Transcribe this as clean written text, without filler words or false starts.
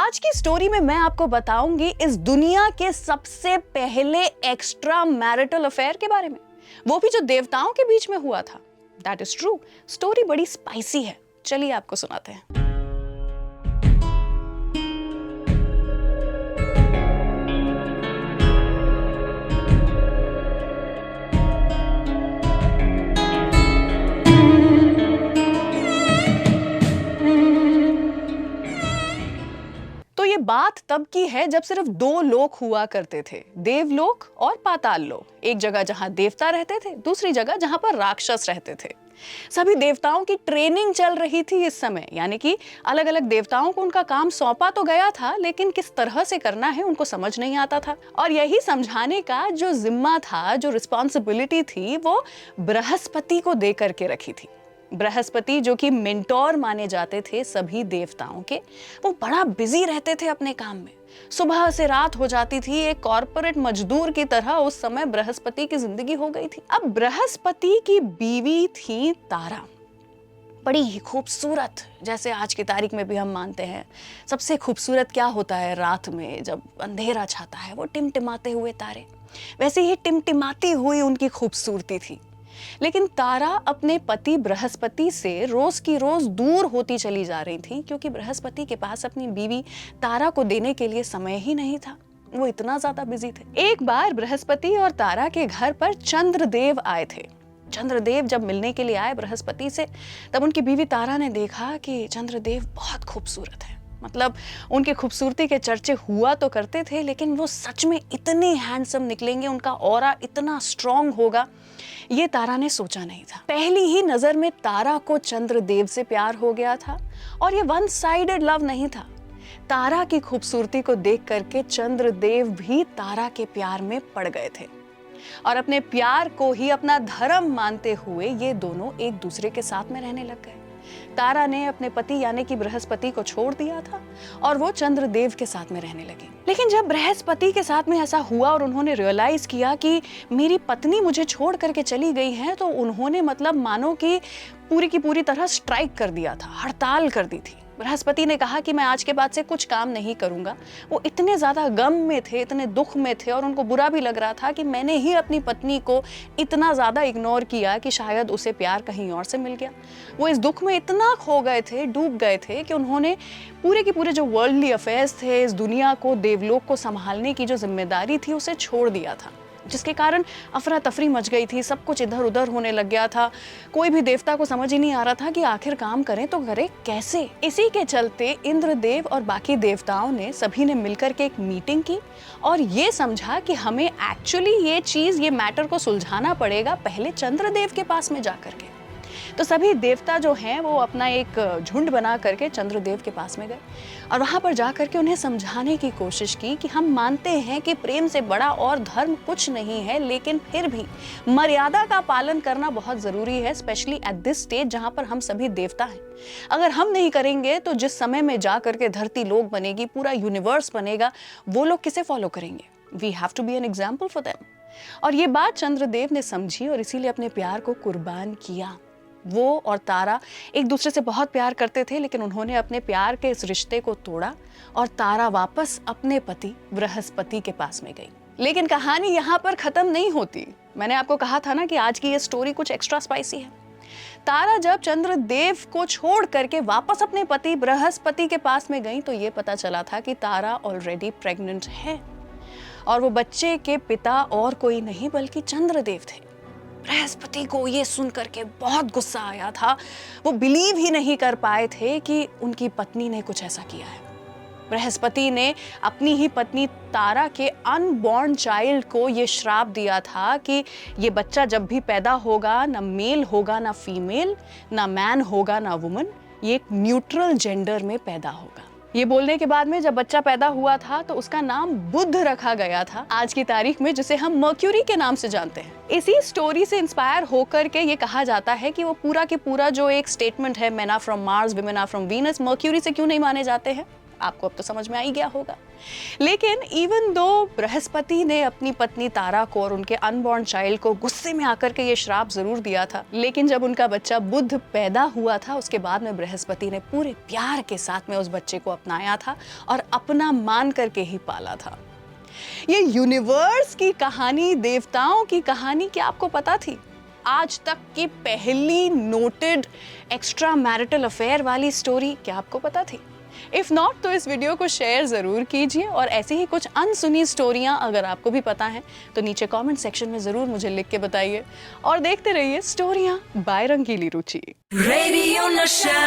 आज की स्टोरी में मैं आपको बताऊंगी इस दुनिया के सबसे पहले एक्स्ट्रा मैरिटल अफेयर के बारे में, वो भी जो देवताओं के बीच में हुआ था। That is true. स्टोरी बड़ी स्पाइसी है, चलिए आपको सुनाते हैं। तो ये बात तब की है जब सिर्फ दो लोक हुआ करते थे, देवलोक और पाताल लोक। एक जगह जहां देवता रहते थे, दूसरी जगह जहां पर राक्षस रहते थे। सभी देवताओं की ट्रेनिंग चल रही थी इस समय, यानी कि अलग अलग देवताओं को उनका काम सौंपा तो गया था, लेकिन किस तरह से करना है उनको समझ नहीं आता था। और यही समझाने का जो जिम्मा था, जो रिस्पॉन्सिबिलिटी थी, वो बृहस्पति को दे करके रखी थी। बृहस्पति जो कि मेंटोर माने जाते थे सभी देवताओं के, वो बड़ा बिजी रहते थे अपने काम में। सुबह से रात हो जाती थी, एक कॉर्पोरेट मजदूर की तरह उस समय बृहस्पति की जिंदगी हो गई थी। अब बृहस्पति की बीवी थी तारा, बड़ी ही खूबसूरत। जैसे आज की तारीख में भी हम मानते हैं सबसे खूबसूरत क्या होता है, रात में जब अंधेरा छाता है वो टिमटिमाते हुए तारे, वैसे ही टिमटिमाती हुई उनकी खूबसूरती थी। लेकिन तारा अपने पति बृहस्पति से रोज की रोज दूर होती चली जा रही थी, क्योंकि बृहस्पति के पास अपनी बीवी तारा को देने के लिए समय ही नहीं था, वो इतना ज्यादा बिजी थे। एक बार बृहस्पति और तारा के घर पर चंद्रदेव आए थे। चंद्रदेव जब मिलने के लिए आए बृहस्पति से, तब उनकी बीवी तारा ने देखा कि चंद्रदेव बहुत खूबसूरत है। मतलब उनकी खूबसूरती के चर्चे हुआ तो करते थे, लेकिन वो सच में इतने हैंडसम निकलेंगे, उनका ऑरा इतना स्ट्रॉन्ग होगा, ये तारा ने सोचा नहीं था। पहली ही नजर में तारा को चंद्रदेव से प्यार हो गया था, और ये वन साइडेड लव नहीं था। तारा की खूबसूरती को देख करके चंद्रदेव भी तारा के प्यार में पड़ गए थे, और अपने प्यार को ही अपना धर्म मानते हुए ये दोनों एक दूसरे के साथ में रहने लग गए। तारा ने अपने पति यानी कि बृहस्पति को छोड़ दिया था, और वो चंद्रदेव के साथ में रहने लगी। लेकिन जब बृहस्पति के साथ में ऐसा हुआ और उन्होंने रियलाइज किया कि मेरी पत्नी मुझे छोड़ करके चली गई है, तो उन्होंने मतलब मानो कि पूरी की पूरी तरह स्ट्राइक कर दिया था, हड़ताल कर दी थी। बृहस्पति ने कहा कि मैं आज के बाद से कुछ काम नहीं करूंगा। वो इतने ज्यादा गम में थे, इतने दुख में थे, और उनको बुरा भी लग रहा था कि मैंने ही अपनी पत्नी को इतना ज्यादा इग्नोर किया कि शायद उसे प्यार कहीं और से मिल गया। वो इस दुख में इतना खो गए थे, डूब गए थे, कि उन्होंने पूरे के पूरे जो वर्ल्डली अफेयर्स थे, इस दुनिया को, देवलोक को संभालने की जो जिम्मेदारी थी, उसे छोड़ दिया था, जिसके कारण अफरा तफरी मच गई थी। सब कुछ इधर उधर होने लग गया था। कोई भी देवता को समझ ही नहीं आ रहा था कि आखिर काम करें तो करें कैसे। इसी के चलते इंद्रदेव और बाकी देवताओं ने सभी ने मिलकर के एक मीटिंग की, और ये समझा कि हमें एक्चुअली ये मैटर को सुलझाना पड़ेगा पहले चंद्रदेव के पास में जाकर के। तो सभी देवता जो हैं वो अपना एक झुंड बना करके चंद्रदेव के पास में गए, और वहां पर जाकर के उन्हें समझाने की कोशिश की कि हम मानते हैं कि प्रेम से बड़ा और धर्म कुछ नहीं है, लेकिन फिर भी मर्यादा का पालन करना बहुत जरूरी है, स्पेशली एट दिस स्टेज जहां पर हम सभी देवता हैं। अगर हम नहीं करेंगे तो जिस समय में जा करके धरती लोक बनेगी, पूरा यूनिवर्स बनेगा, वो लोग किसे फॉलो करेंगे? We have to be an example for them. और ये बात चंद्रदेव ने समझी, और इसीलिए अपने प्यार को कुर्बान किया। वो और तारा एक दूसरे से बहुत प्यार करते थे, लेकिन उन्होंने अपने प्यार के इस रिश्ते को तोड़ा, और तारा वापस अपने पति बृहस्पति के पास में गई। लेकिन कहानी यहाँ पर खत्म नहीं होती। मैंने आपको कहा था ना कि आज की ये स्टोरी कुछ एक्स्ट्रा स्पाइसी है। तारा जब चंद्रदेव को छोड़ करके वापस अपने पति बृहस्पति के पास में गई, तो ये पता चला था कि तारा ऑलरेडी प्रेग्नेंट है, और वो बच्चे के पिता और कोई नहीं बल्कि चंद्रदेव थे। बृहस्पति को ये सुन करके बहुत गुस्सा आया था। वो बिलीव ही नहीं कर पाए थे कि उनकी पत्नी ने कुछ ऐसा किया है। बृहस्पति ने अपनी ही पत्नी तारा के अनबॉर्न चाइल्ड को ये श्राप दिया था कि ये बच्चा जब भी पैदा होगा, ना मेल होगा ना फीमेल, ना मैन होगा ना वुमन, ये एक न्यूट्रल जेंडर में पैदा होगा। ये बोलने के बाद में जब बच्चा पैदा हुआ था, तो उसका नाम बुध रखा गया था आज की तारीख में, जिसे हम मर्क्यूरी के नाम से जानते हैं। इसी स्टोरी से इंस्पायर होकर के ये कहा जाता है कि वो पूरा के पूरा जो एक स्टेटमेंट है, men are from Mars, women are from Venus, Mercury से क्यों नहीं माने जाते हैं? आपको अब तो समझ में आ ही गया होगा। लेकिन इवन दो बृहस्पति ने अपनी पत्नी तारा को और उनके अनबॉर्न चाइल्ड को गुस्से में आकर के ये श्राप जरूर दिया था, लेकिन जब उनका बच्चा बुध पैदा हुआ था उसके बाद में बृहस्पति ने पूरे प्यार के साथ में उस बच्चे को अपनाया था और अपना मान करके ही पाला था। ये यूनिवर्स की कहानी, देवताओं की कहानी क्या आपको पता थी? आज तक की पहली नोटेड एक्स्ट्रा मैरिटल अफेयर वाली स्टोरी क्या आपको पता थी? इफ नॉट तो इस वीडियो को शेयर जरूर कीजिए और ऐसी ही कुछ अनसुनी स्टोरियां अगर आपको भी पता है तो नीचे कमेंट सेक्शन में जरूर मुझे लिख के बताइए। और देखते रहिए स्टोरियां बाय रंगीली रुचि। रेडियो नशा।